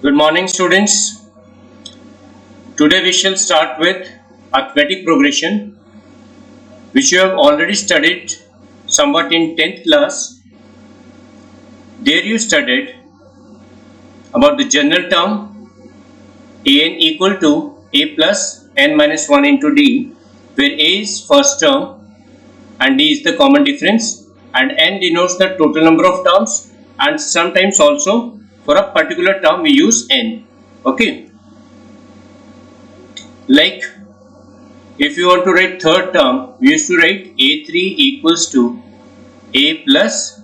Good morning, students. Today we shall start with arithmetic progression, which you have already studied somewhat in 10th class. There you studied about the general term an equal to a plus n minus 1 into d, where a is first term and d is the common difference, and n denotes the total number of terms, and sometimes also for a particular term we use n. Okay, like if you want to write third term, we used to write a3 equals to a plus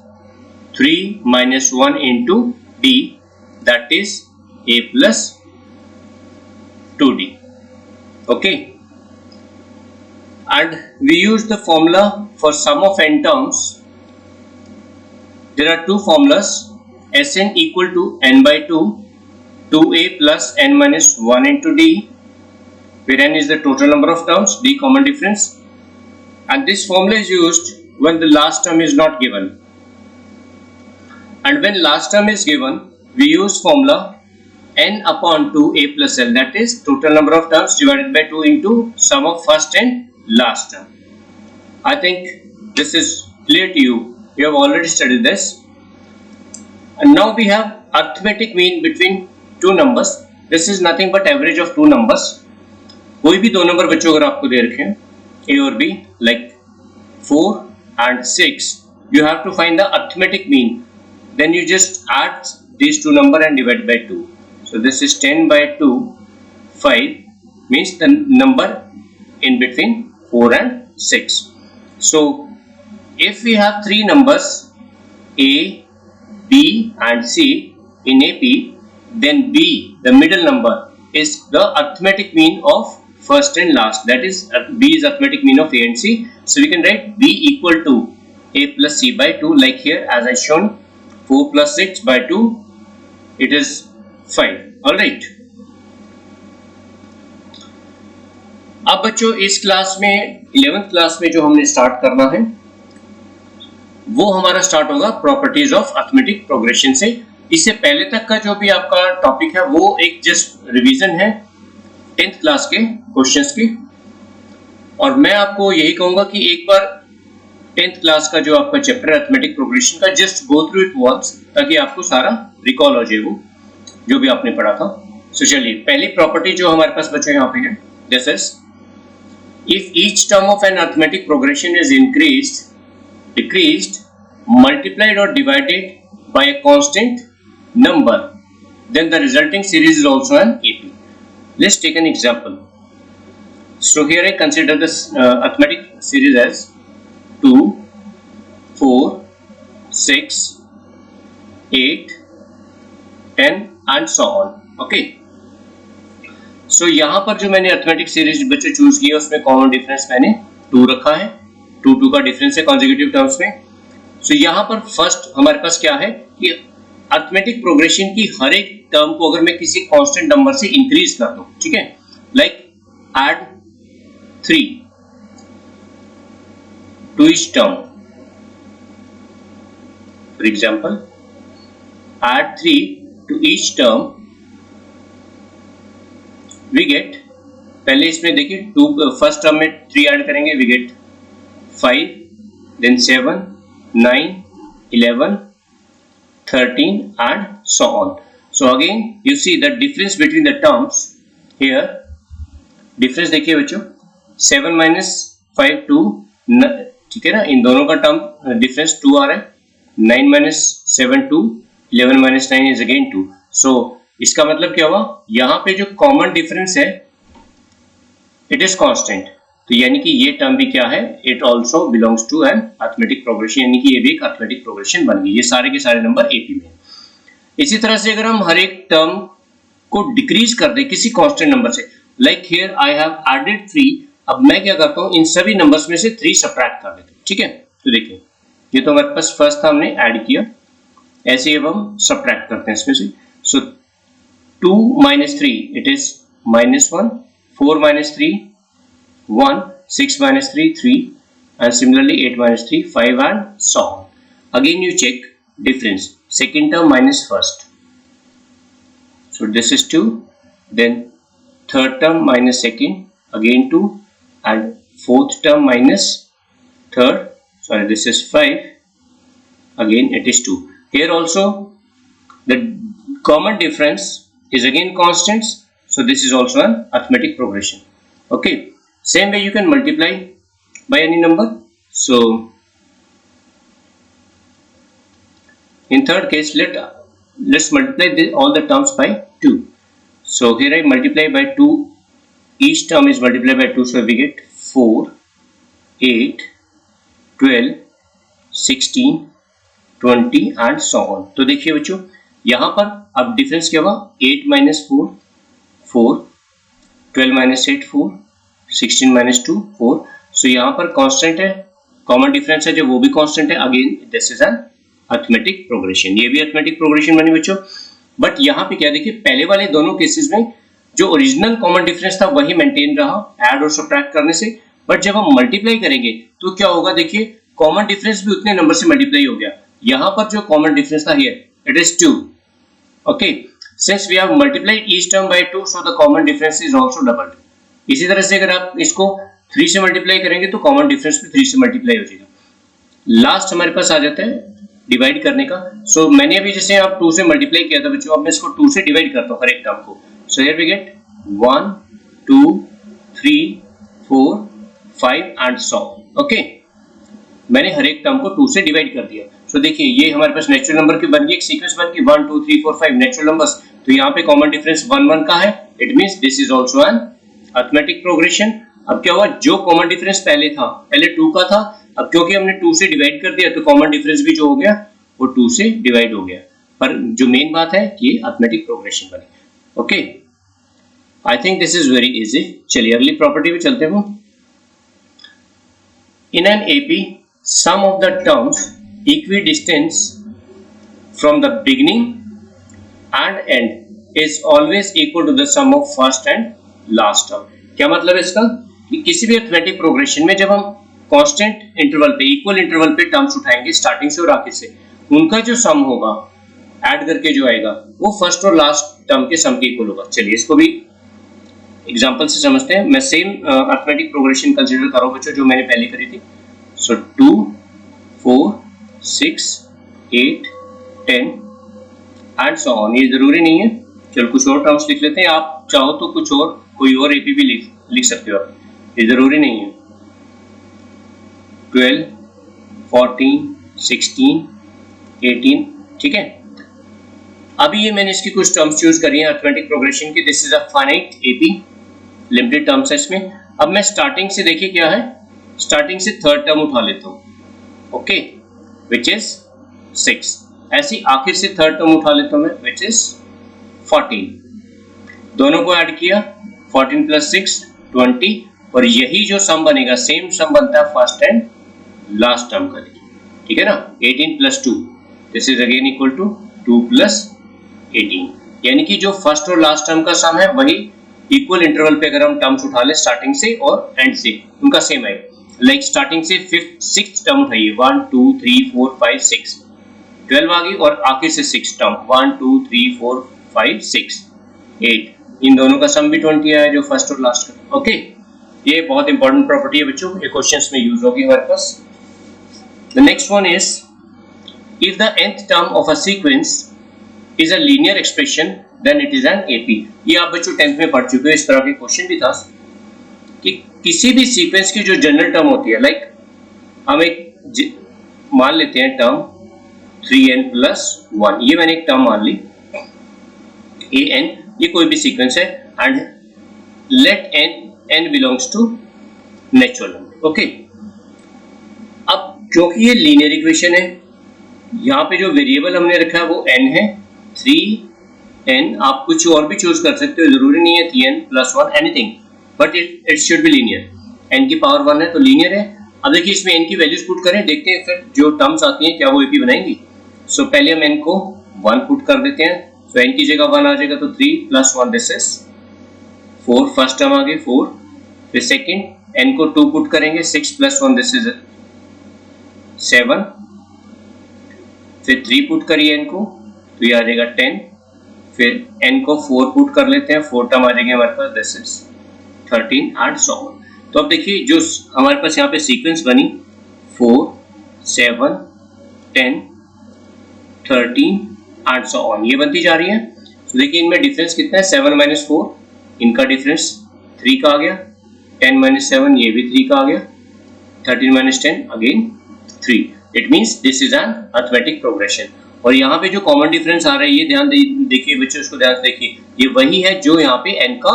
3 minus 1 into d, that is a plus 2d. Okay, and we use the formula for sum of n terms. There are two formulas: Sn equal to n by 2, 2a plus n minus 1 into d, where n is the total number of terms, d common difference, and this formula is used when the last term is not given. And when last term is given, we use formula n upon 2a plus l, that is total number of terms divided by 2 into sum of first and last term. I think this is clear to you. You have already studied this. And now we have arithmetic mean between two numbers. This is nothing but average of two numbers. कोई भी दो number बच्चों अगर आपको दे रखे हैं a और b, like 4 and 6, you have to find the arithmetic mean. Then you just add these two number and divide by 2. So this is 10 by 2, 5 means the number in between 4 and 6. So if we have three numbers a, b and c in AP, then b, the middle number, is the arithmetic mean of first and last, that is b is arithmetic mean of a and c. So we can write b equal to a plus c by 2, like here as I shown, 4 plus 6 by 2, it is 5. Alright, अब बच्चों इस class में 11th class में जो हमने start करना है वो हमारा स्टार्ट होगा प्रॉपर्टीज ऑफ अरिथमेटिक प्रोग्रेशन से. इससे पहले तक का जो भी आपका टॉपिक है वो एक जस्ट रिवीजन है 10th क्लास के क्वेश्चंस की, और मैं आपको यही कहूंगा कि एक बार 10th क्लास का जो आपका चैप्टर अरिथमेटिक प्रोग्रेशन का just go through it once, ताकि आपको सारा रिकॉल हो जाए वो जो भी आपने पढ़ा था. सो चलिए, पहली प्रॉपर्टी जो हमारे पास बच्चों यहाँ पे है, this is if each term of an arithmetic progression is increased, decreased, multiplied or divided by a constant number, then the resulting series is also an AP. Let's take an example. So here I consider this arithmetic series as 2, 4, 6, 8, 10 and so on. Okay. So यहाँ पर जो मैंने arithmetic series बच्चों choose किया उसमें common difference मैंने 2 रखा है. 2 का डिफरेंस है कॉन्जिक्यूटिव टर्म्स में. सो यहाँ पर फर्स्ट हमारे पास क्या है कि अरिथमेटिक प्रोग्रेशन की हर एक टर्म को अगर मैं किसी कांस्टेंट नंबर से इंक्रीज कर दूं, ठीक है, like add 3 to each term, for example add 3 to each term, we get, पहले इसमें देखिए 2 फर्स्ट टर्म में 3 ऐड करेंगे, we gate 5, then 7, 9, 11, 13 and so on. So again you see the difference between the terms here. difference देखिए बच्चों, 7 minus 5 2, ठीक है ना, इन दोनों का टर्म डिफरेंस 2 आ रहा है. 9 minus 7 2, 11 minus 9 is again 2. So इसका मतलब क्या हुआ, यहाँ पे जो कॉमन डिफरेंस है इट इज कांस्टेंट. तो यानी कि ये टर्म भी क्या है, it also belongs to an arithmetic progression, यानी कि ये भी एक अरिथमेटिक प्रोग्रेशन बन गई. ये सारे के सारे नंबर एपी में. इसी तरह से अगर हम हर एक टर्म को डिक्रीज कर दें किसी कांस्टेंट नंबर से, like here I have added 3, अब मैं क्या करता हूं, इन सभी नंबर्स में से 3 सब्ट्रैक्ट कर देता हूं. ठीक है, तो देखिए ये तो हमारे पास फर्स्ट था, हमने ऐड किया, ऐसे ही अब हम सब्ट्रैक्ट करते हैं इसमें से. सो 2 minus 3 it is -1, 4 minus 3 1, 6 minus 3 3, and similarly 8 minus 3 5 and so on. Again you check difference, second term minus first, So this is 2, then third term minus second, again 2, and fourth term minus third, sorry, this is 5, again it is 2. Here also the common difference is again constants, so this is also an arithmetic progression. Okay, same way you can multiply by any number. So in third case, let's multiply all the terms by 2. So here I multiply by 2, each term is multiplied by 2, so we get 4, 8, 12, 16, 20 and so on. तो देखिए बच्चों, यहाँ पर अब difference क्या हुआ, 8 minus 4, 4, 12 minus 8, 4, 16 minus 2, 4. सो यहाँ पर कांस्टेंट है, कॉमन डिफरेंस है जो वो भी कांस्टेंट है. Again this is an arithmetic progression, ये भी अरिथमेटिक प्रोग्रेशन बनी बच्चों. बट यहाँ पे क्या देखिए, पहले वाले दोनों केसेस में जो ओरिजिनल कॉमन डिफरेंस था वही मेंटेन रहा ऐड और सब्ट्रैक्ट करने से. बट जब हम मल्टीप्लाई करेंगे तो क्या होगा, देखिए कॉमन डिफरेंस भी उतने नंबर से मल्टीप्लाई हो गया. यहाँ पर जो कॉमन डिफरेंस था here it is 2. Okay, since we have multiplied each term by 2, so the common difference is also doubled. इसी तरह से अगर आप इसको 3 से मल्टीप्लाई करेंगे तो कॉमन डिफरेंस भी 3 से मल्टीप्लाई हो जाएगा. लास्ट हमारे पास आ जाता है डिवाइड करने का. सो मैंने अभी जैसे आप 2 से मल्टीप्लाई किया था बच्चों, अब मैं इसको 2 से डिवाइड करता हूँ हर एक टर्म को. So here we get 1, 2, 3, 4, 5 and so. Okay, मैंने हर एक टर्म को 2 से डिवाइड कर दिया. सो देखिए ये हमारे पास नेचुरल नंबर की बन गई, एक सीक्वेंस बन गई 1, 2, 3, 4, 5 नेचुरल नंबर्स. तो यहाँ पे कॉमन डिफरेंस 1, 1 का है. It means this is also an arithmetic progression. अब क्या हुआ, जो कॉमन डिफरेंस पहले था, पहले 2 का था, अब क्योंकि हमने 2 से डिवाइड कर दिया तो कॉमन डिफरेंस भी जो हो गया वो 2 से डिवाइड हो गया. पर जो मेन बात है कि अरिथमेटिक प्रोग्रेशन बनी. Okay, I think this is very easy. चलिए अगली प्रॉपर्टी पे चलते हैं. In an AP some of the terms equidistant from the beginning and end is always equal to the sum of first and last term. क्या मतलब है इसका, कि किसी भी अरिथमेटिक प्रोग्रेशन में जब हम कांस्टेंट इंटरवल पे, इक्वल इंटरवल पे टर्म्स उठाएंगे स्टार्टिंग से और आखिर से, उनका जो सम होगा ऐड करके जो आएगा वो फर्स्ट और लास्ट टर्म के सम के इक्वल होगा. चलिए इसको भी एग्जांपल से समझते हैं. मैं सेम अरिथमेटिक प्रोग्रेशन कंसीडर कर रहा हूं बच्चों जो मैंने पहले करी थी. सो 2, 4, 6, 8, 10 एंड सो ऑन. ये जरूरी नहीं है, चलो कुछ और टर्म्स लिख लेते हैं. आप चाहो तो कुछ और कोई और एपी भी लिख सकते हो आप, ये जरूरी नहीं है. 12, 14, 16, 18, ठीक है. अभी ये मैंने इसकी कुछ टर्म्स चूज करी हैं अरिथमेटिक प्रोग्रेशन की. This is a finite AP, limited terms है इसमें. अब मैं स्टार्टिंग से देखिए क्या है, स्टार्टिंग से थर्ड टर्म उठा लेता हूँ. Okay, which is 6. ऐसी आखिर से थर्ड टर्म उठा लेता हूं मैं, which is 14. दोनों को ऐड किया, 14 plus 6 20, और यही जो सम बनेगा सेम सम बनता है फर्स्ट एंड लास्ट टर्म का. ठीक है ना, 18 plus 2 this is again equal to 2 plus 18. यानी कि जो फर्स्ट और लास्ट टर्म का सम है वही इक्वल इंटरवल पे अगर हम टर्म्स उठा ले स्टार्टिंग से और एंड से, उनका सेम है. लाइक स्टार्टिंग से 6th टर्म उठाइए, 1, 2, 3, 4, 5, 6, 12 आ गई, और आखिर से 6 टर्म 1, 2, 3, 4, 5, 6, 8. इन दोनों का सम भी 20 आया जो फर्स्ट और लास्ट का. ओके, ये बहुत इंपॉर्टेंट प्रॉपर्टी है बच्चों, ये क्वेश्चंस में यूज होगी हमारे पास. The next one is if the nth term of a sequence is a linear expression then it is an AP. ये आप बच्चों 10th में पढ़ चुके हो, इस तरह के क्वेश्चन भी था कि किसी भी सीक्वेंस की जो जनरल टर्म होती है, लाइक हम एक मान लेते हैं टर्म 3n plus 1, ये मैंने एक टर्म मान ली an, ये कोई भी सीक्वेंस है, and let n belongs to natural number. Okay, अब क्योंकि ये लीनियर इक्वेशन है, यहाँ पे जो वेरिएबल हमने रखा है वो n है, 3n. आप कुछ और भी चूज कर सकते हो, जरूरी नहीं है 3n plus 1 anything, but it should be linear. n की पावर 1 है तो लीनियर है. अब देखिए इसमें n की वैल्यूज पुट करें, देखते हैं फिर जो टर्म्स आती हैं क्या वो एपी बनाएंगी. सो पहले हम n को 1 पुट कर देते हैं. सो n की जगह 1 आ जाएगा तो 3 plus 1 this is 4. First term आ गई 4. फिर सेकंड n को 2 पुट करेंगे, 6 plus 1 दिस इज 7. फिर 3 पुट करिए n को तो ये आ जाएगा 10. फिर n को 4 पुट कर लेते हैं, 4 टर्म आ जाएंगे हमारे पास, this is 13 and so on. तो अब देखिए जो हमारे पास यहाँ पे सीक्वेंस बनी 4 7 10 13 एंड सो ऑन, ये बनती जा रही है। तो देखिए इनमें डिफरेंस कितना है, 7 माइनस 4, इनका डिफरेंस 3 का आ गया, 10 माइनस 7 ये भी 3 का आ गया, 13 minus 10 again 3। It means this is an arithmetic progression. और यहाँ पे जो कॉमन डिफरेंस आ रहा है ये ध्यान देखिए बच्चों, उसको ध्यान से देखिए, ये वही है जो यहाँ पे n का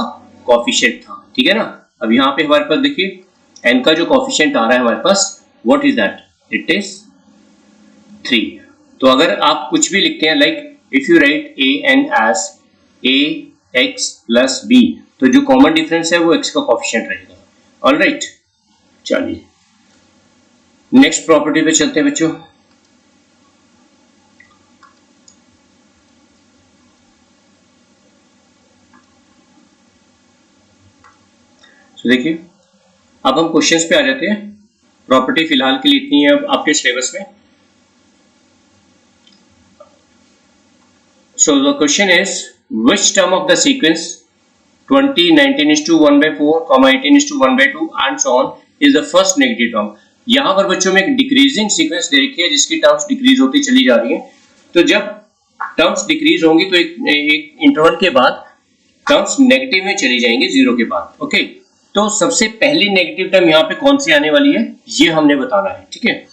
कोएफिशिएंट था, ठीक है ना। अब यहाँ पे हमारे पास देखिए n का जो कोएफिशिएंट आ रहा है हमारे पास, what is that, it is 3। तो अगर आप कुछ भी लिखते हैं like if you write an as ax plus b, तो जो कॉमन डिफरेंस है वो x का कोएफिशिएंट रहेगा। ऑलराइट, चलिए नेक्स्ट प्रॉपर्टी पे चलते हैं बच्चों। तो देखिए अब हम क्वेश्चंस पे आ जाते हैं। प्रॉपर्टी फिलहाल के लिए इतनी है अब आपके सिलेबस में। So the question is, which term of the sequence 20, 19:1/4, 18:1/2 and so on is the first negative term? यहाँ पर बच्चों में एक डिक्रीजिंग सीक्वेंस दे रखी है जिसकी टर्म्स डिक्रीज होती चली जा रही है। तो जब टर्म्स डिक्रीज होंगी तो एक इंटरवल के बाद टर्म्स नेगेटिव में चली जाएंगी 0 के बाद। ओके, तो सबसे पहली नेगेटिव टर्म यहाँ पे कौन सी आने वाली है ये हमने बताना है, ठीक है।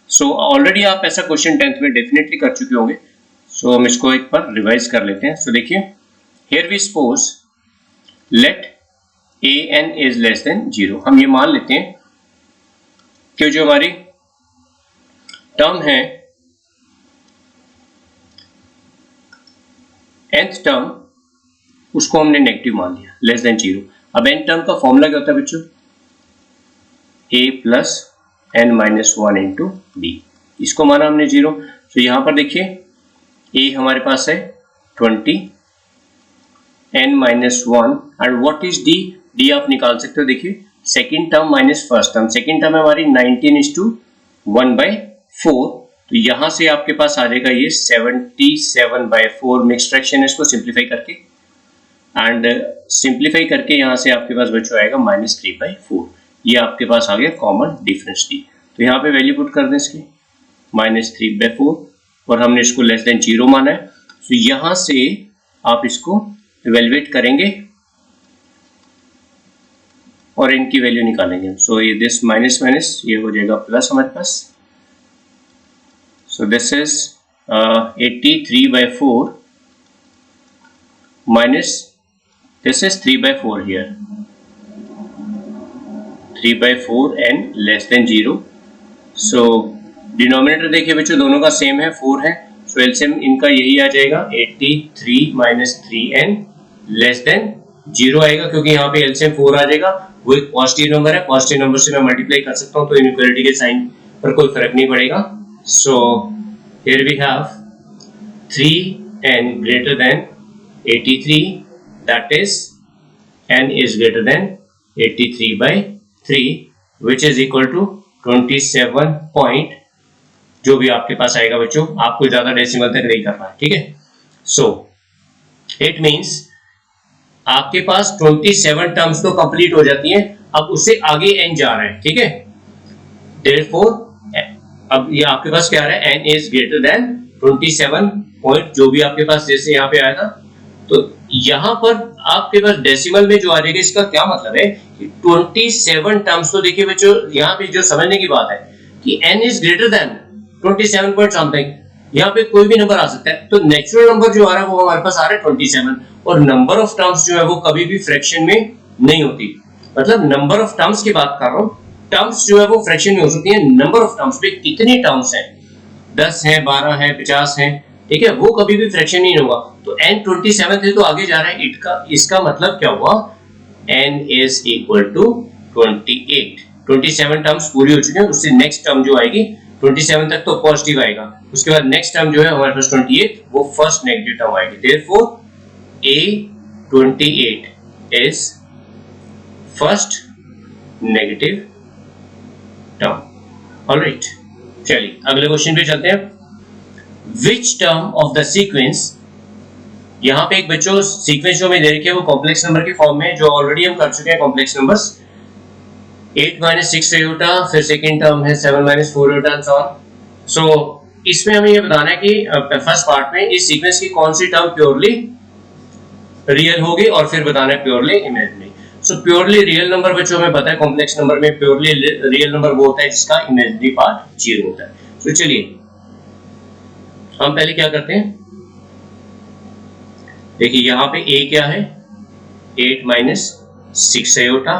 सो ऑलरेडी आप ऐसा क्वेश्चन 10th में डेफिनेटली कर चुके होंगे। सो हम इसको एक बार रिवाइज कर लेते हैं। सो देखिए, here we suppose let an is less than 0। हम ये मान लेते हैं कि जो हमारी टर्म है nth टर्म, उसको हमने नेगेटिव मान लिया, लेस देन 0। अब n टर्म का फॉर्मूला क्या होता है बच्चों, a plus n minus 1 into d, इसको माना हमने 0। तो यहां पर देखिए a हमारे पास है 20, n minus 1 and what is d, d आप निकाल सकते हो। देखिए second term minus first term, second term है हमारी 19:1/4, तो यहां से आपके पास आ जाएगा ये 77/4। मिक्स फ्रैक्शन है, इसको सिंप्लीफाई करके एंड सिंप्लीफाई करके यहां से आपके पास बच्चों आएगा -3/4। ये आपके पास आ गया कॉमन डिफरेंस d। तो यहाँ पे वैल्यू पुट कर दें इसकी -3/4 और हमने इसको लेस देन 0 माना है। तो यहां से आप इसको इवेल्युएट करेंगे और इनकी वैल्यू निकालेंगे। सो ये दिस माइनस माइनस ये हो जाएगा प्लस हमारे पास। So this is 83/4 minus this is 3/4 here, 3/4 and less than 0। So denominator देखिए बच्चों दोनों का सेम है, 4 है। सो एलसीएम इनका यही आ जाएगा 83 माइनस 3n लेस देन 0 आएगा, क्योंकि यहाँ पे एलसीएम 4 आ जाएगा। वो एक पॉजिटिव नंबर है, पॉजिटिव नंबर से मैं मल्टीप्लाई कर सकता हूँ, तो इनइक्वालिटी के साइन पर कोई फर्क नहीं पड़ेगा। So here we have 3n greater than 83, that is n is greater than 83/3 which is equal to 27 point, जो भी आपके पास आएगा बच्चों, आपको ज्यादा डेसिमल तक नहीं करना है, ठीक है। सो इट मींस आपके पास 27 टर्म्स तो कंप्लीट हो जाती हैं, अब उससे आगे n जा रहा है, ठीक है। देयरफॉर अब ये आपके पास क्या आ रहा है, n is greater then 27 point, जो भी आपके पास जैसे यहाँ पे आया था। तो यहाँ पर आपके पास डेसिमल में जो आ जाएगा, इसका क्या मतलब है कि 27 टर्म्स। तो देखिए बच्चों यहाँ पे जो समझने की बात है कि n is greater then 27 point something, यहाँ पे कोई भी नंबर आ सकता है। तो नेचुरल नंबर जो आ रहा है वो हमारे पास आ रहा है 27, और नंबर ऑफ टर्म्स जो है वो कभी भी फ्रैक्शन में नहीं होती। मतलब नंबर ऑफ टर्म्स की बात कर रहा हूँ, टर्म्स जो है वो फ्रैक्शन में हो सकती है। नंबर ऑफ टर्म्स पे कितनी टर्म्स हैं, 10 है, 12 है, 50 है, ठीक है, वो कभी भी फ्रैक्शन नहीं होगा। तो n 27 है तो आगे जा रहा है, इसका मतलब क्या हुआ, n is equal to 28। 27 terms पूरी हो चुकी है, उससे नेक्स्ट टर्म जो आएगी 27 तक तो पॉजिटिव आएगा, उसके बाद नेक्स्ट टर्म जो है हमारे पास 28, वो फर्स्ट नेगेटिव टर्म आएगी। Therefore A28 is first negative term. Alright, चलिए अगले क्वेश्चन पे चलते हैं। Which term of the sequence, यहाँ पे एक बच्चों सीक्वेंस जो मैं दे रखी है वो कॉम्प्लेक्स नंबर के फॉर्म में, जो ऑलरेडी हम कर चुके हैं कॉम्प्लेक्स नंबर्स। 8 - 6 आयोटा, फिर सेकंड टर्म है 7 - 4 आयोटा एंड सो ऑन। सो इसमें हमें ये बताना है कि फर्स्ट पार्ट में इस सीक्वेंस की कौन सी टर्म प्योरली रियल होगी और फिर बताना है प्योरली इमेजिनरी। सो प्योरली रियल नंबर बच्चों में पता है कॉम्प्लेक्स नंबर में प्योरली रियल नंबर वो होता है जिसका इमेजिनरी पार्ट 0 होता है। सो चलिए हम पहले क्या करते हैं, देखिए यहाँ पे a क्या है 8 - 6 आयोटा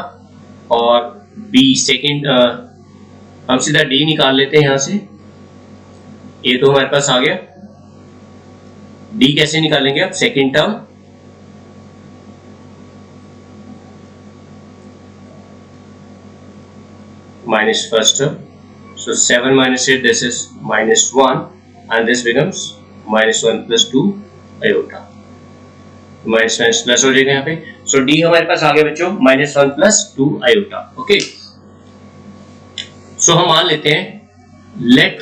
और b सेकंड, हम सीधा d निकाल लेते हैं यहाँ से। a तो हमारे पास आ गया, d कैसे निकालेंगे अब, second term minus first term. So 7 - 8, this is -1 and this becomes -1 + 2 iota. Minus minus plus हो जाएगा यहाँ पे। सो डी हमारे पास आ गया बच्चों -1 + 2 आयोटा। ओके, सो हम मान लेते हैं लेट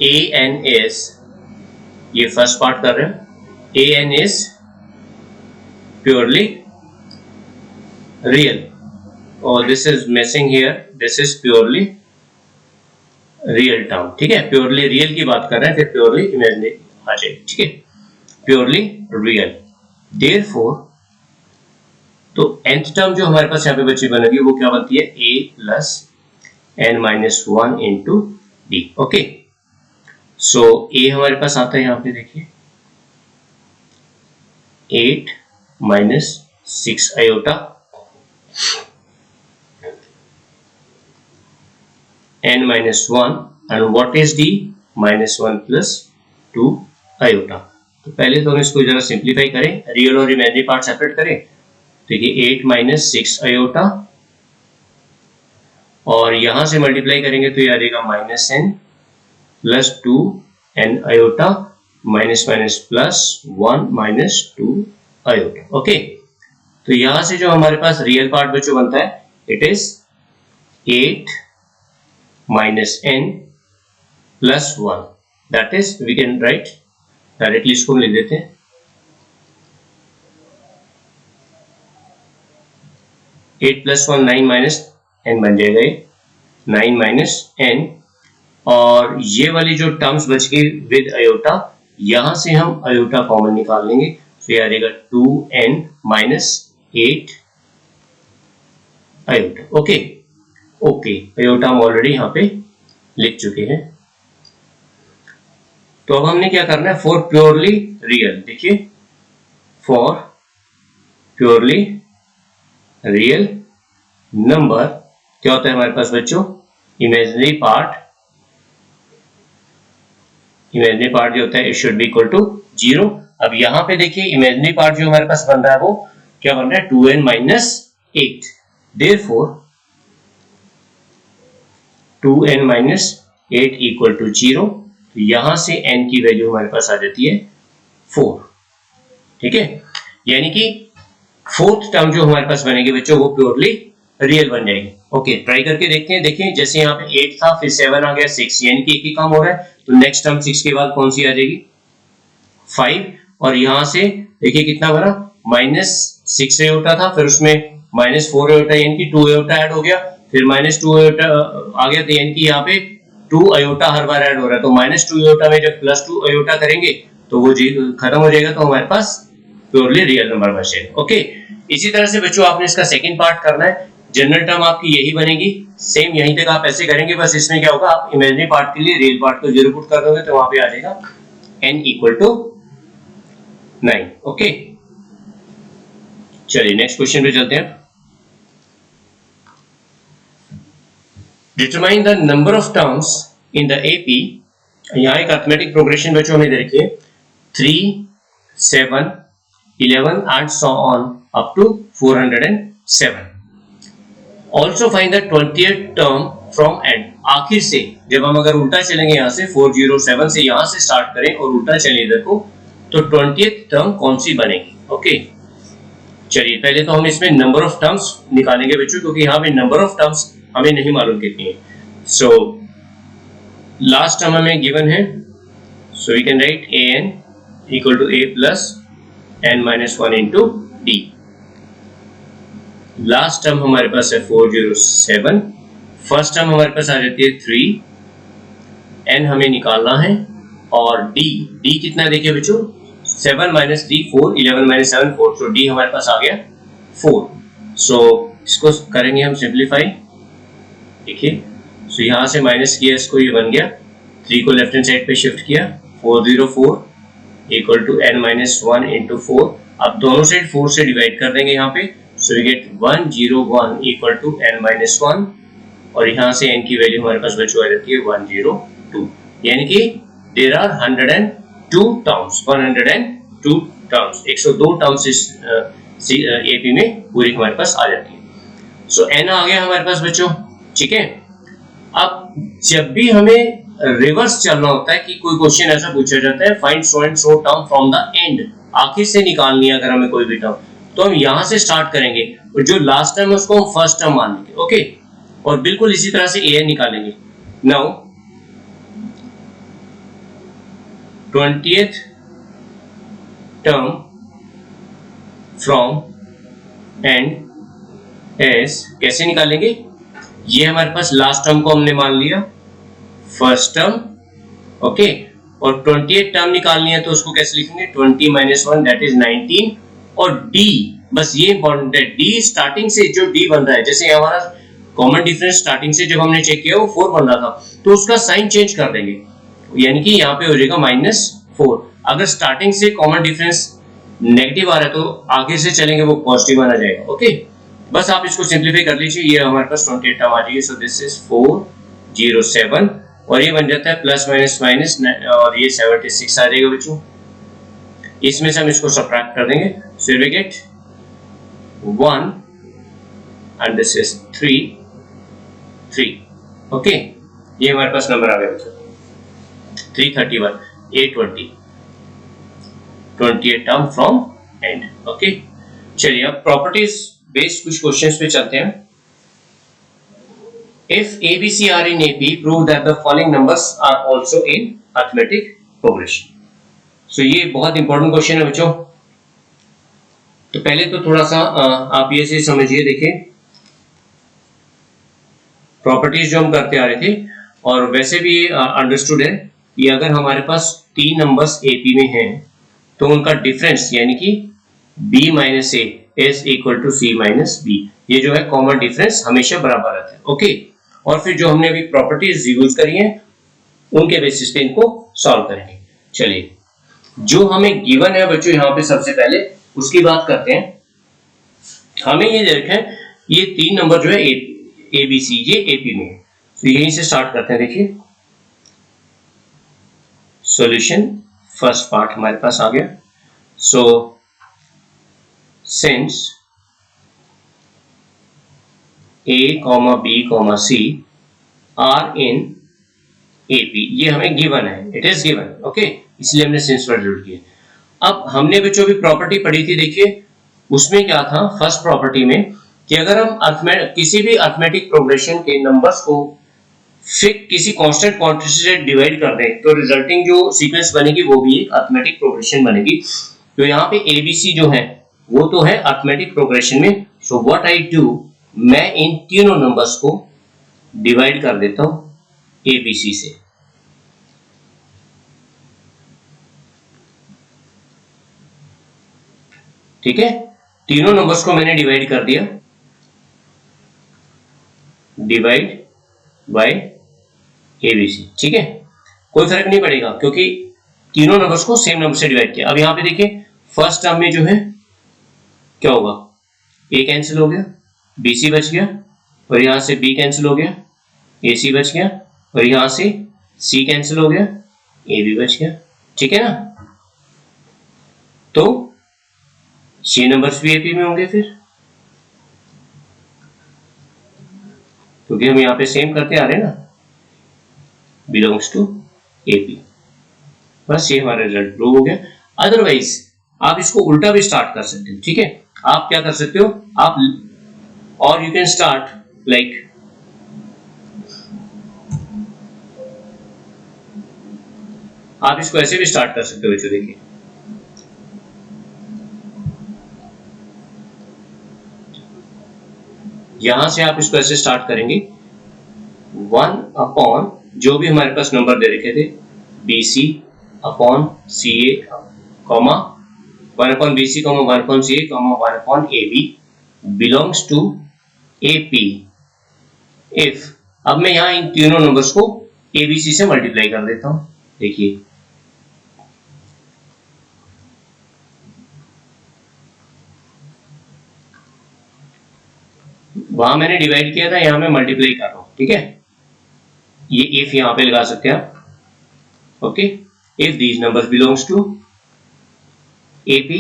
ए एन इज, ये फर्स्ट पार्ट कर रहे हैं, A N is purely real और this is missing here, this is purely real term. ठीक है, प्योरली रियल की बात कर रहे हैं, फिर प्योरली इमेजिनरी आ जाए। ठीक है, प्योरली रियल। देयरफॉर तो nth टर्म जो हमारे पास यहाँ पे बच्चे बनेगी वो क्या बनती है, a + n - 1 × d। Okay, so a हमारे पास आता है यहाँ पे देखिए 8 - 6 iota, n - 1 and what is d, -1 + 2 iota. तो पहले तो हम इसको जरा सिंप्लीफाई करें, रियल और इमेजिनरी पार्ट सेपरेट करें। देखिए 8 - 6 आयोटा और यहां से मल्टीप्लाई करेंगे तो ये आ जाएगा -n + 2n iota -1 - 2 iota. Okay, तो यहां से जो हमारे पास रियल पार्ट बच्चों बनता है it is 8 - n + 1, that is we can write directly, इसको हम लिख देते हैं 8 + 1 9 - n बन जाएगा, 9 - n और ये वाली जो टर्म्स बच गई विद आयोटा, यहां से हम आयोटा कॉमन निकाल लेंगे, तो ये आ जाएगा 2n - 8 iota. Okay okay, iota हम ऑलरेडी यहाँ पे लिख चुके हैं। तो अब हमने क्या करना है, फॉर प्योरली रियल, देखिए फॉर प्योरली रियल नंबर क्या होता है हमारे पास बच्चों, इमेजिनरी पार्ट जो होता है it should be equal to 0। अब यहां पे देखिए इमेजिनरी पार्ट जो हमारे पास बन रहा है वो क्या बन रहा है, 2n - 8। Therefore 2n - 8 = 0। तो यहां से n की वैल्यू हमारे पास आ जाती है 4। ठीक है, यानी कि फोर्थ टर्म जो हमारे पास बनेगी बच्चों वो प्योरली रियल बन जाएगी। ओके, ट्राई करके देखते हैं। देखिए जैसे यहाँ पे 8 था, फिर 7 आ गया, 6 यानी कि एक ही काम हो रहा है। तो नेक्स्ट टर्म 6 के बाद कौन सी आ जाएगी, 5 और यहां से देखिए कितना बना, -6 आयोटा था, फिर उसमें -4 आयोटा यानी कि 2 आयोटा ऐड हो गया, फिर -2 आयोटा आ गया, तो यानी कि यहाँ पे 2 आयोटा हर बार ऐड हो रहा है। तो -2 आयोटा में जब +2 आयोटा करेंगे तो वो खत्म हो जाएगा, तो हमारे पास प्योरली रियल नंबर बचेगा। ओके, इसी तरह से बच्चों आपने इसका सेकंड पार्ट करना है। जनरल टर्म आपकी यही बनेगी, सेम यहीं तक आप ऐसे करेंगे, बस इसमें क्या होगा, आप इमेजिनरी पार्ट के लिए रियल पार्ट को 0 पुट कर दोगे तो वहां पे आ जाएगा n = 9। ओके, चलिए नेक्स्ट क्वेश्चन पे चलते हैं। Determine the number of terms in the AP। यहाँ एक अरिथमेटिक प्रोग्रेशन बच्चों में देखिए 3, 7, 11 and so on up to 407। Also find the 20th term from end। आखिर से जब हम अगर उल्टा चलेंगे यहाँ से 407 से यहाँ से स्टार्ट करें और उल्टा चले इधर को, तो 20th टर्म कौन सी बनेगी। ओके, चलिए पहले तो हम इसमें नंबर ऑफ टर्म्स निकालेंगे बच्चों, क्योंकि यहाँ पे नंबर ऑफ टर्म्स हमें नहीं मालूम कितनी है। सो लास्ट टर्म हमें गिवन है, so we can write an = a + n minus 1 into D. Last term हमारे पास है 407, फर्स्ट टर्म हमारे पास आ जाती है 3, n हमें निकालना है, और d कितना देखिए बच्चों, 7 माइनस 3 4, 11 माइनस 7 4, तो d हमारे पास आ गया 4। सो इसको करेंगे हम सिंप्लीफाई, देखिए, सो यहाँ से माइनस किया इसको, ये बन गया, 3 को लेफ्ट हैंड साइड पे शिफ्ट किया, 404 equal to n minus 1 into 4। अब दोनों साइड 4 से डिवाइड कर देंगे यहाँ पे, so we get 101 equal to n minus 1, और यहाँ से n की वैल्यू हमारे पास बच्चों आ जाती है 102, यानी कि there are 102 terms, 102 terms, 102 terms इस एपी में पूरी हमारे पास आ जाती है। सो n आ गया हमारे पास बच्चों, ठीक है। अब जब भी हमें रिवर्स चलना होता है कि कोई क्वेश्चन ऐसा पूछा जाता है, find so and so term from the end, आखिर से निकालनी है अगर हमें कोई भी टर्म, तो हम यहां से स्टार्ट करेंगे और जो लास्ट टर्म है उसको हम फर्स्ट टर्म मान लेंगे, ओके, और बिल्कुल इसी तरह से an निकालेंगे। Now 20th term from and S कैसे निकालेंगे, ये हमारे पास लास्ट टर्म को हमने मान लिया फर्स्ट टर्म, ओके, और 20th टर्म निकालनी है तो उसको कैसे लिखेंगे, 20 माइनस 1 दैट इज 19, और d, बस ये इंपॉर्टेंट है, d स्टार्टिंग से जो d बन रहा है, जैसे हमारा कॉमन डिफरेंस स्टार्टिंग से जब हमने चेक किया वो 4 बन रहा था, तो उसका साइन चेंज कर देंगे, यानी कि यहाँ पे हो जाएगा -4। अगर स्टार्टिंग से कॉमन डिफरेंस नेगेटिव आ रहा है तो आगे से चलेंगे वो पॉजिटिव आना जाएगा, ओके। बस आप इसको सिंप्लीफाई कर लीजिए, ये हमारे पास 28 टर्म आ जाएगी, सो दिस इज 407, और ये बन जाता है प्लस माइनस माइनस, और ये 76 आ जाएगा बच्चों। इसमें से हम इसको सब्ट्रैक्ट कर देंगे, so we get 1 and this is 3, okay, ये हमारे पास नंबर आ गया बच्चों 331, 820, 28 टर्म फ्रॉम एंड, ओके। चलिए अब प्रॉपर्टीज बेस्ड कुछ क्वेश्चंस पे चलते हैं। If ABC are in AP, prove that the following numbers are also in arithmetic progression. So ये बहुत इंपॉर्टेंट क्वेश्चन है बच्चों। तो पहले तो थोड़ा सा आप ये से समझिए, देखिए प्रॉपर्टीज जो हम करते आ रहे थे, और वैसे भी अंडरस्टूड है कि अगर हमारे पास 3 नंबर्स AP में हैं तो उनका डिफरेंस यानी कि B minus A is equal to C minus B, ये जो है कॉमन डिफरेंस हमेशा बराबर रहता है, ओके। और फिर जो हमने अभी प्रॉपर्टीज यूज करी हैं उनके बेसिस पे इनको सॉल्व करेंगे। चलिए, जो हमें गिवन है बच्चों यहाँ पे सबसे पहले उसकी बात करते हैं। हमें ये देखें, ये 3 नंबर जो है ABC, ये AP में है, तो यहीं से स्टार्ट करते हैं। देखिए सॉल्यूशन, फर्स्ट पार्ट हमारे पास आ गया। So since A, B, C are in AP, ये हमें गिवन है, इट इज गिवन, ओके, इसलिए हमने सिंस वर्ड यूज किया। अब हमने बच्चों भी प्रॉपर्टी पढ़ी थी, देखिए उसमें क्या था, फर्स्ट प्रॉपर्टी में कि अगर हम किसी भी अरिथमेटिक प्रोग्रेशन के नंबर्स को फिर किसी कांस्टेंट क्वांटिटी से डिवाइड कर दें तो रिजल्टिंग जो सीक्वेंस बनेगी वो भी एक अरिथमेटिक प्रोग्रेशन बनेगी। तो यहाँ पे ABC जो है वो तो है अरिथमेटिक प्रोग्रेशन में। सो व्हाट आई डू, मैं इन तीनों नंबर्स को डिवाइड कर देता हूं ABC से, ठीक है। तीनों नंबर्स को मैंने डिवाइड कर दिया, डिवाइड बाय ABC, ठीक है, कोई फर्क नहीं पड़ेगा क्योंकि तीनों नंबर्स को सेम नंबर से डिवाइड किया। अब यहां पे देखिए फर्स्ट टर्म में जो है क्या होगा, A कैंसिल हो गया, BC बच गया, और यहां से B कैंसिल हो गया, AC बच गया, और यहां से C कैंसिल हो गया, AB बच गया, ठीक है ना। तो ये नंबर्स भी AP में होंगे फिर, क्योंकि हम यहां पे सेम करते आ रहे हैं ना, बिलोंग्स टू AP। बस ये हमारा रिजल्ट प्रूव हो गया। अदरवाइज आप इसको उल्टा भी स्टार्ट कर सकते हो, ठीक है। आप क्या कर सकते हो, आप और यू कैन स्टार्ट लाइक आप इसको ऐसे भी स्टार्ट कर सकते हो बच्चों। देखिए यहां से आप इसको ऐसे स्टार्ट करेंगे 1 अपॉन जो भी हमारे पास नंबर दे रखे थे BC upon CA comma 1 upon BC comma 1 upon CA comma 1 upon AB belongs to AP if, अब मैं यहां इन तीनों नंबर्स को ABC से मल्टीप्लाई कर देता हूं। देखिए वहां मैंने डिवाइड किया था, यहां मैं मल्टीप्लाई कर रहा हूं, ठीक है। ये इफ यहां पे लगा सकते हैं आप, okay. If these numbers belongs to AP,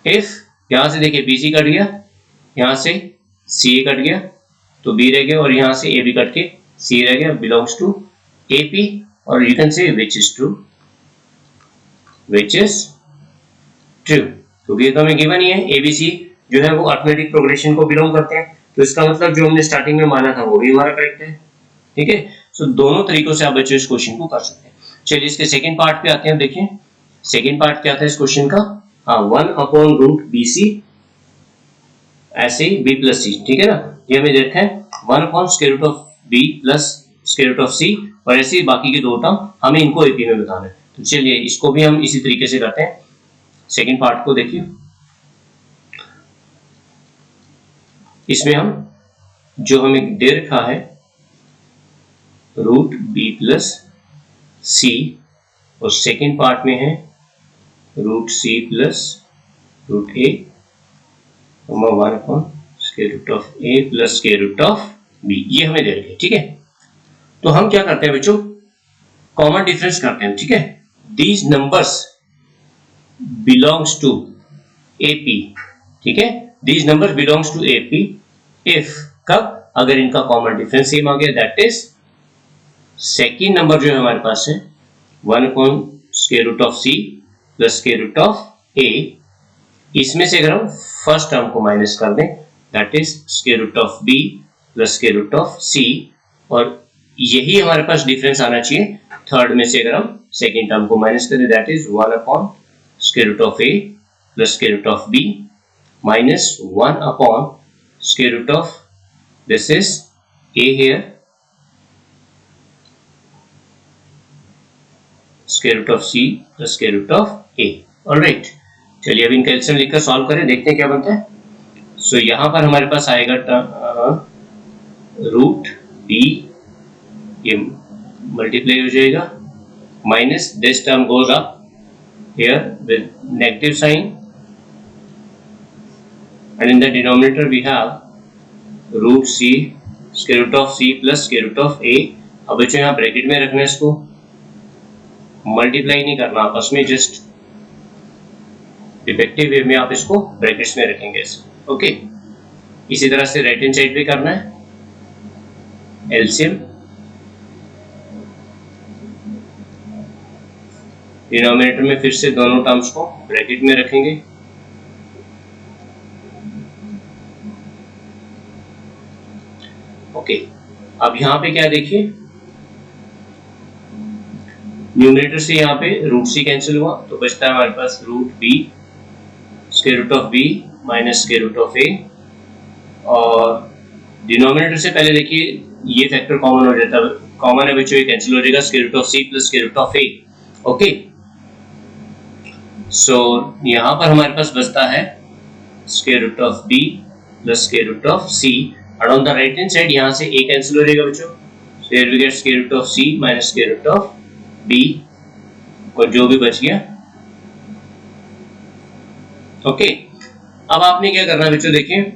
if यहां से देखिए BC कट गया, यहां से CA कट गया तो B रह गया और यहां से AB कट के C रह गया, बिलोंग्स टू AP और you can say which is true, which is true, क्योंकि तो हमें गिवन ही है ABC जो है वो अर्थमेटिक प्रोग्रेशन को बिलोंग करते हैं, तो इसका मतलब जो हमने स्टार्टिंग में माना था वो भी हमारा करेक्ट है, ठीक है। सो दोनों तरीकों से आप बच्चों इस क्वेश्चन को कर सकते हैं। चलिए इसके सेकंड पार्ट पे आते हैं। देखिए सेकंड पार्ट क्या था इस क्वेश्चन का, 1 अपॉन रूट BC ऐसे B प्लस C, ठीक है ना, ये हमें देखा है 1 upon square root of B plus square root of C और ऐसे बाकी के दो टर्म हमें इनको AP में बताना है। तो चलिए इसको भी हम इसी तरीके से करते हैं। सेकंड पार्ट को देखिए, इसमें हम जो हमें दे रखा है रूट B प्लस C और सेकंड पार्ट में है root C plus root A 1 upon square root of A plus square root of B, ये हमें दे रखे, ठीक है। तो हम क्या करते हैं बच्चों, कॉमन डिफरेंस करते हैं, ठीक है। These numbers belongs to AP, ठीक है, these number belongs to AP if, कब, अगर इनका कॉमन डिफरेंस सेम आ गया, दैट इज सेकेंड नंबर जो है हमारे पास है 1 upon square root of C plus square root of A, इसमें से अगर हम फर्स्ट टर्म को माइनस कर दें that is square root of B plus square root of C, और यही हमारे पास डिफरेंस आना चाहिए थर्ड में से अगर हम सेकेंड टर्म को माइनस करें, that is 1 upon square root of A plus square root of B minus 1 upon square root of, this is A here, square root of C plus square root of A, alright। चलिए अब इनका LCM लिखकर solve करें, देखते हैं क्या बनता है। सो यहां पर हमारे पास आएगा रूट B, ये मल्टीप्लाई हो जाएगा, minus this term goes up here with negative sign and in the denominator we have root C square root of C plus square root of A। अब बच्चों यहाँ ब्रैकेट में रखना है, इसको मल्टीप्लाई नहीं करना आपस में, जस्ट डिफेक्टिव वे में आप इसको ब्रैकेट्स में रखेंगे, ओके। इसी तरह से राइट हैंड साइड पे करना है एलसीएम, डिनोमिनेटर में फिर से दोनों टर्म्स को ब्रैकेट में रखेंगे, ओके। अब यहां पे क्या देखिए, न्यूमरेटर से यहां पे रूट C कैंसिल हुआ तो बचता है हमारे पास root B square root of B minus square root of A, और डिनोमिनेटर से पहले देखिए ये फैक्टर कॉमन हो जाता है, कॉमन है बच्चों, ये कैंसिल हो जाएगा, square root of C plus square root of A, okay. So यहां पर हमारे पास बचता है square root of B plus square root of C, और on the right hand side यहां से A कैंसिल हो जाएगा बच्चों, so here we get square root of C minus square root of B, और जो भी बच गया, ओके। अब आपने क्या करना है बच्चों, देखिए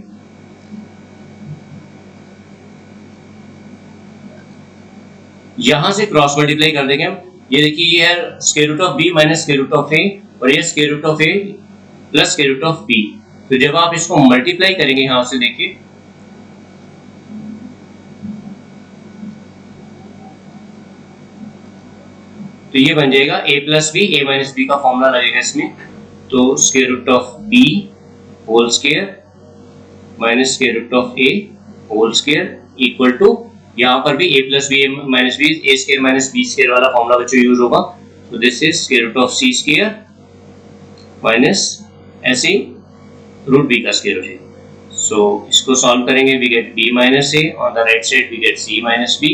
यहां से क्रॉस मल्टीप्लाई कर देंगे हम, ये देखिए ये है square root of B minus square root of A और ये square root of A plus square root of B, तो जब आप इसको मल्टीप्लाई करेंगे यहां से देखिए तो ये बन जाएगा A plus B, A minus B का फॉर्मूला लगेगा इसमें, तो square root of B whole square minus square root of A whole square equal to, यहाँ पर भी A plus B minus B, A square minus B square वाला formula बच्चों use होगा, तो this is square root of C square minus ऐसे root B का square हो जाएगा। सो इसको सॉल्व करेंगे, we get b minus A, on the right side we get c minus B,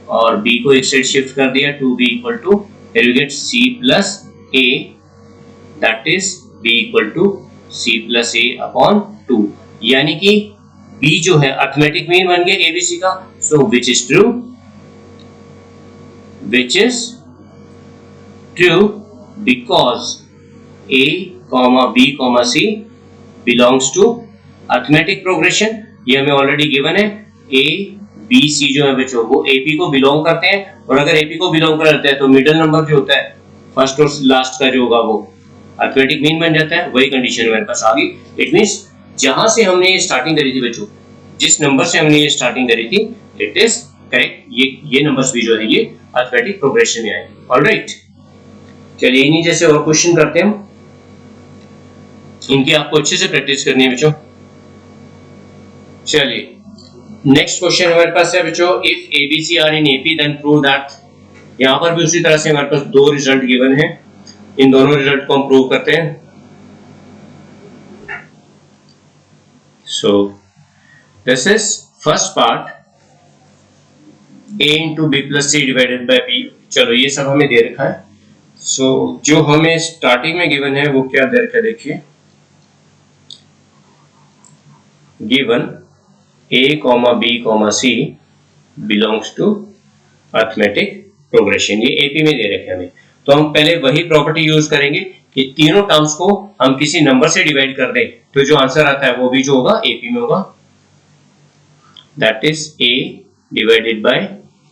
और b को एक साइड शिफ्ट कर दिया, 2b equal to, here we get c plus a, that is b equal to c plus a upon 2, यानी कि b जो है arithmetic mean बन गया abc का, so which is true because a comma b comma c belongs to arithmetic progression, ये हमें already given है, a b c जो है बच्चों वो ap को बिलोंग करते हैं, और अगर ap को बिलोंग करते हैं तो मिडिल नंबर जो होता है फर्स्ट और लास्ट का जो होगा वो अर्थमेटिक मीन बन जाता है, वही कंडीशन मेरे पास आ गई। इट मींस जहां से हमने ये स्टार्टिंग करी थी बच्चों, जिस नंबर से हमने ये स्टार्टिंग करी थी, इट इज करेक्ट, ये नंबर्स भी जो है ये अर्थमेटिक प्रोग्रेशन में आएंगे। ऑलराइट, चलिए इन्हीं जैसे और क्वेश्चन करते हैं हम, इनकी आपको अच्छे से प्रैक्टिस करनी है बच्चों। चलिए नेक्स्ट क्वेश्चन हमारे पास है बच्चों, if ABC are in AP then prove that, यहां पर भी उसी तरह से हमारे पास दो रिजल्ट गिवन है, इन दोनों रिजल्ट को हम प्रूव करते हैं। सो this is first part, a into b plus c divided by b, चलो ये सब हमें दे रखा है। सो जो हमें स्टार्टिंग में गिवन है वो क्या दे रखा है, देखिए given a b c belongs to arithmetic progression, ये एपी में दे रखे हमें, तो हम पहले वही प्रॉपर्टी यूज करेंगे कि तीनों टर्म्स को हम किसी नंबर से डिवाइड कर दें, तो जो आंसर आता है वो भी जो होगा एपी में होगा, that is a divided by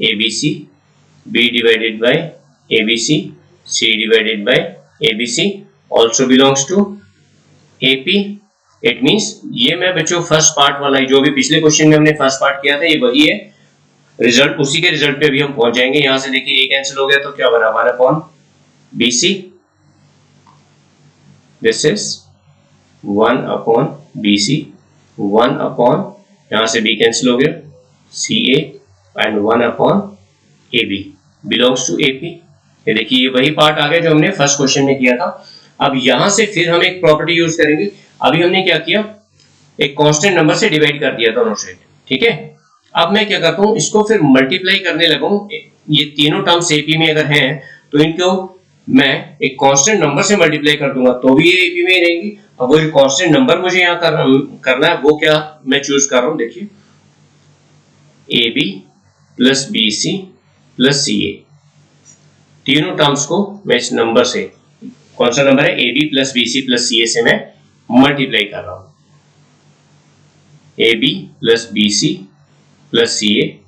abc, b divided by abc, c divided by abc also belongs to ap। It means ये मैं बच्चों फर्स्ट पार्ट वाला ही, जो भी पिछले क्वेश्चन में हमने फर्स्ट पार्ट किया था ये वही है, रिजल्ट उसी के रिजल्ट पे भी हम पहुंच जाएंगे। यहां से देखिए a कैंसिल हो गया तो क्या बना, 1 अपॉन bc, दिस इज 1 अपॉन bc, 1 अपॉन, यहां से b कैंसिल हो गया, ca and 1 upon ab belongs to ap। ये देखिए ये वही पार्ट आ गया जो हमने फर्स्ट क्वेश्चन में किया था। अब यहां से फिर हम एक प्रॉपर्टी यूज करेंगे, अभी हमने क्या किया, एक कांस्टेंट नंबर से डिवाइड कर दिया दोनों साइड, ठीक है। अब मैं क्या करता हूं, इसको फिर मल्टीप्लाई करने लगा हूं, ये तीनों टर्म्स एपी में अगर हैं तो इनको मैं एक कांस्टेंट नंबर से मल्टीप्लाई कर दूंगा तो भी ये एपी में ही रहेंगी। अब वो कांस्टेंट नंबर मुझे यहाँ करना है, वो क्या मैं चूज कर रहा हूं, देखिए a B plus B C plus C a, तीनों टर्म्स को मैं इस नंबर से, कौन सा नंबर है, A B plus B C plus C a से मैं मल्टीप्लाई कर रहा हूं, a B plus B C plus C a,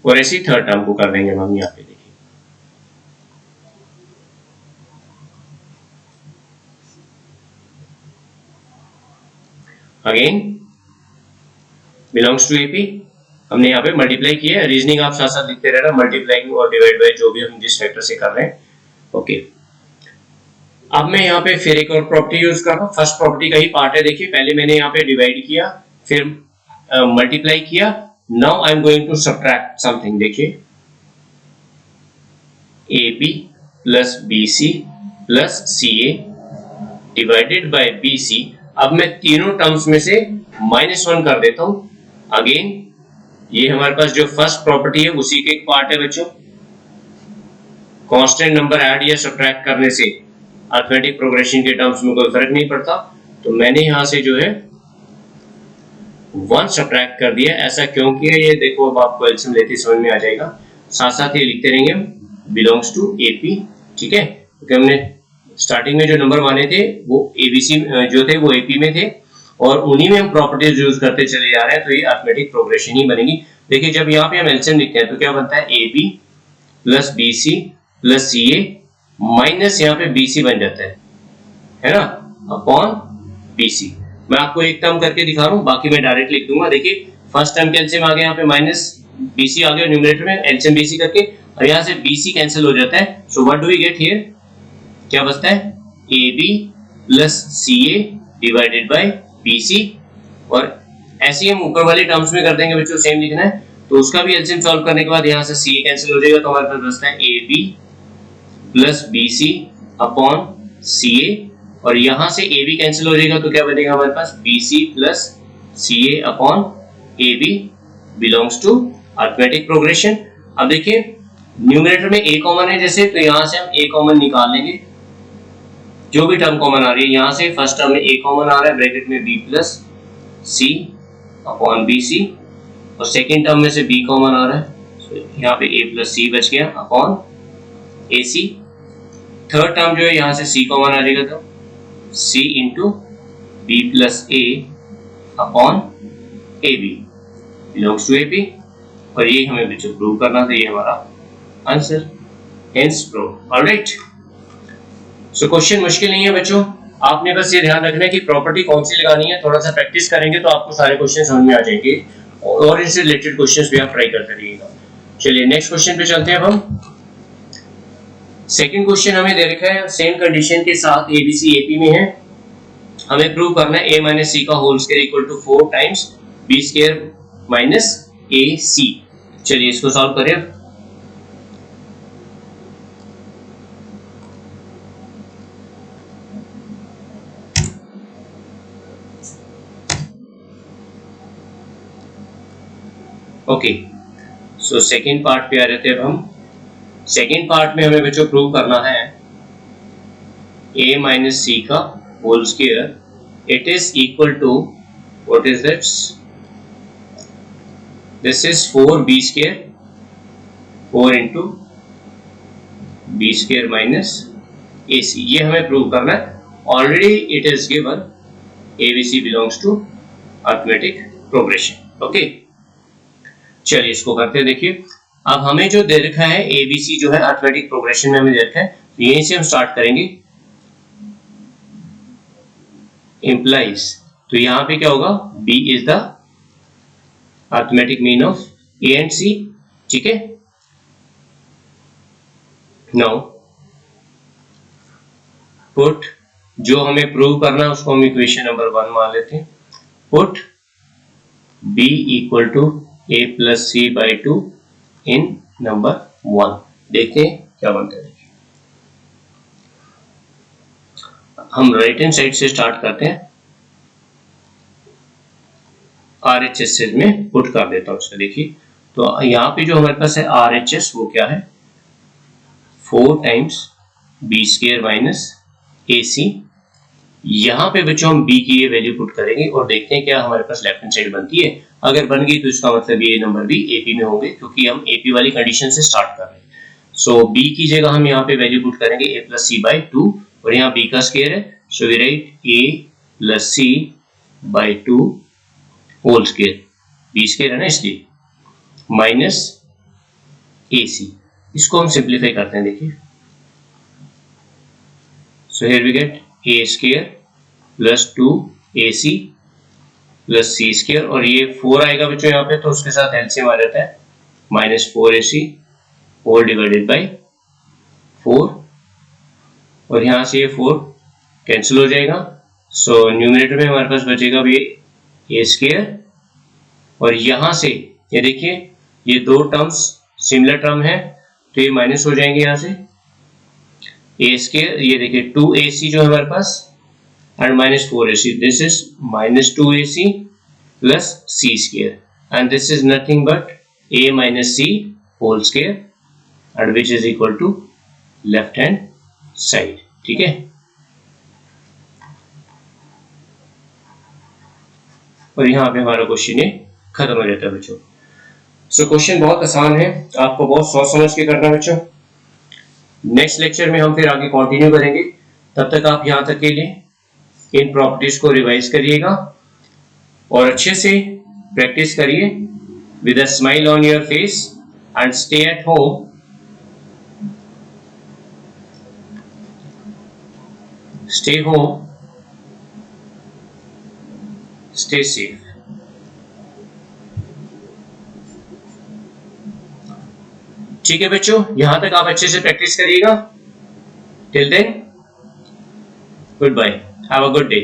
और ऐसी थर्ड टर्म को कर देंगे हम यहां पे, देखिए अगेन बिलोंग्स टू एपी, हमने यहाँ पे मल्टीप्लाई किया है, रीजनिंग आप साथ साथ लिखते रहना, मल्टीप्लाइंग और डिवाइड बाय जो भी हम जिस फैक्टर से कर रहे हैं, ओके। अब मैं यहाँ पे फिर एक और प्रॉपर्टी यूज कर रहा हूँ, फर्स्ट प्रॉपर्टी का ही पार्ट है, देखिए पहले मैंने यहाँ पे डिवाइड किया फिर मल्टीप्लाई किया, now I am going to subtract something, देखिए a B plus B C plus C A divided by B c. अब मैं तीनों टर्म्स में से -1 कर देता हूं, अगेन ये हमारे पास जो फर्स्ट प्रॉपर्टी है उसी के एक पार्ट है बच्चों, कांस्टेंट नंबर ऐड या सब्ट्रैक्ट करने से अर्थमेटिक प्रोग्रेशन के टर्म्स में कोई फर्क नहीं पड़ता, तो मैंने यहां से जो है 1 सब्ट्रैक्ट कर दिया। ऐसा क्यों किया ये देखो, अब आपको एलसीएम लेते समझ में आ जाएगा, साथ साथ ये लिखते रहेंगे बिलोंग्स टू एपी, ठीक है, क्योंकि हमने स्टार्टिंग में जो नंबर माने थे वो एबीसी जो थे वो एपी में थे, और उन्हीं में हम प्रॉपर्टीज यूज करते चले जा रहे हैं, तो ये अर्थमेटिक प्रोग्रेशन ही बनेगी। देखिए जब यहाँ पे हम एलसीएम लिखते हैं तो क्या बनता है, A B plus B C plus C A minus यहाँ पे बी सी बन जाता है ना, अपॉन बी सी। मैं आपको एक टर्म करके दिखा रहा हूँ, बाकी मैं डायरेक्ट लिख दूंगा। देखिए फर्स्ट टर्म के एलसीएम आ गया यहाँ पे माइनस बी सी आ गया न्यूमरेटर में, एलसीएम बी सी करके, और यहाँ से बी सी कैंसिल हो जाता है, so what do we get here, क्या बचता है, A B plus C A divided by B C, और ऐसे ही हम ऊपर वाले टर्म्स में कर देंगे बच्चों, सेम लिखना है, तो उसका भी एलसीएम सॉल्व करने के बाद यहाँ से सी ए कैंसिल हो जाएगा, तो हमारे पास बचता है A B plus B c upon c a, और यहां से ए बी कैंसिल हो जाएगा तो क्या बनेगा हमारे पास b C plus C a upon a b belongs to arithmetic progression. अब देखिए न्यूमरेटर में ए कॉमन है जैसे, तो यहां से हम ए कॉमन निकाल लेंगे, जो भी टर्म कॉमन आ रही है यहां से फर्स्ट टर्म में ए कॉमन आ रहा है ब्रैकेट में बी प्लस सी अपॉन बी सी, और सेकेंड टर्म में से बी कॉमन आ रहा है, so, यहाँ पे ए प्लस सी बच गया upon a c. Third term जो है यहाँ से सी कॉमन आ जाएगा तो c into b plus a upon a b belongs to a b, और ये हमें बच्चों प्रूव करना था, ये हमारा answer, hence prove. Alright, so question मुश्किल नहीं है बच्चों, आपने बस ये ध्यान रखना है कि प्रॉपर्टी कौन सी लगानी है, थोड़ा सा प्रैक्टिस करेंगे तो आपको सारे क्वेश्चन समझ में आ जाएंगे और इनसे रिलेटेड क्वेश्चंस भी आप ट्राई करते रहिएगा। चलिए नेक्स्ट क्वेश्चन पे चलते हैं। अब हम सेकंड क्वेश्चन हमें दे रखा है सेम कंडीशन के साथ एबीसी एपी में है, हमें प्रूव करना है a माइनस सी का whole square equal to 4 times b square minus a c. चलिए इसको सॉल्व करें। ओके, सो सेकेंड पार्ट पे आ रहे थे। अब हम सेकेंड पार्ट में हमें बच्चों प्रूव करना है a माइनस सी का whole square it is equal to what is that, this is 4b square 4 into b square minus a c, ये हमें प्रूव करना है। Already it is given abc belongs to arithmetic progression. Okay, चलिए इसको करते हैं। देखिए अब हमें जो दे रखा है एबीसी जो है अरिथमेटिक प्रोग्रेशन में हमें दे रखा है, तो यहीं से हम स्टार्ट करेंगे। इंप्लाइज, तो यहां पे क्या होगा b is the arithmetic mean of a and c, ठीक है। नाउ पुट, जो हमें प्रूव करना है उसको हम इक्वेशन नंबर 1 मान लेते हैं। Put b equal to a plus C by 2 in number 1, देखते हैं क्या बनता है। हम राइट हैंड साइड से स्टार्ट करते हैं, RHS से में पुट कर देता हूं उसको। देखिए तो यहाँ पे जो हमारे पास है RHS वो क्या है 4 times b square minus a सी। यहाँ पे बच्चों हम b की ये वैल्यू पुट करेंगे और देखते हैं क्या हमारे पास लेफ्ट हैंड साइड बनती है। अगर बन गई तो इसका मतलब ये नंबर भी AP में होंगे, क्योंकि हम AP वाली कंडीशन से स्टार्ट कर रहे हैं। सो b की जगह हम यहाँ पे वैल्यू पुट करेंगे a प्लस सी बाई 2, और यहाँ b का स्क्वायर है, so we write a plus C by 2 whole square, b square है ना इसलिए, माइनस AC। इसको हम सिंप्लीफाई करते हैं। देखिए so here we get a square plus 2ac plus c square, और ये 4 आएगा बच्चों यहाँ पे, तो उसके साथ एलसीएम आ जाता है minus 4ac whole divided by 4, और यहाँ से ये 4 कैंसिल हो जाएगा। सो न्यूमरेटर में हमारे पास बचेगा भी a स्क्वायर, और यहाँ से ये देखिए ये दो टर्म्स सिमिलर टर्म है तो ये माइनस हो जाएंगे यहाँ से, a स्क्वायर ये देखिए 2ac जो है हमारे पास and minus 4ac, this is minus 2ac plus c square, and this is nothing but a minus c whole square, and which is equal to left hand side, ठीक है। और यहाँ पे हमारा क्वेश्चन ये खत्म हो जाता है बच्चों। सो क्वेश्चन बहुत आसान है, आपको बहुत सोच समझ के करना है बच्चों। नेक्स्ट लेक्चर में हम फिर आगे कंटिन्यू करेंगे, तब तक आप यहाँ तक के लिए इन प्रॉपर्टीज को रिवाइज करिएगा और अच्छे से प्रैक्टिस करिए with a smile on your face and stay at home, stay home, stay safe. ठीक है बच्चों, यहां तक आप अच्छे से प्रैक्टिस करिएगा। Till then, good bye, have a good day.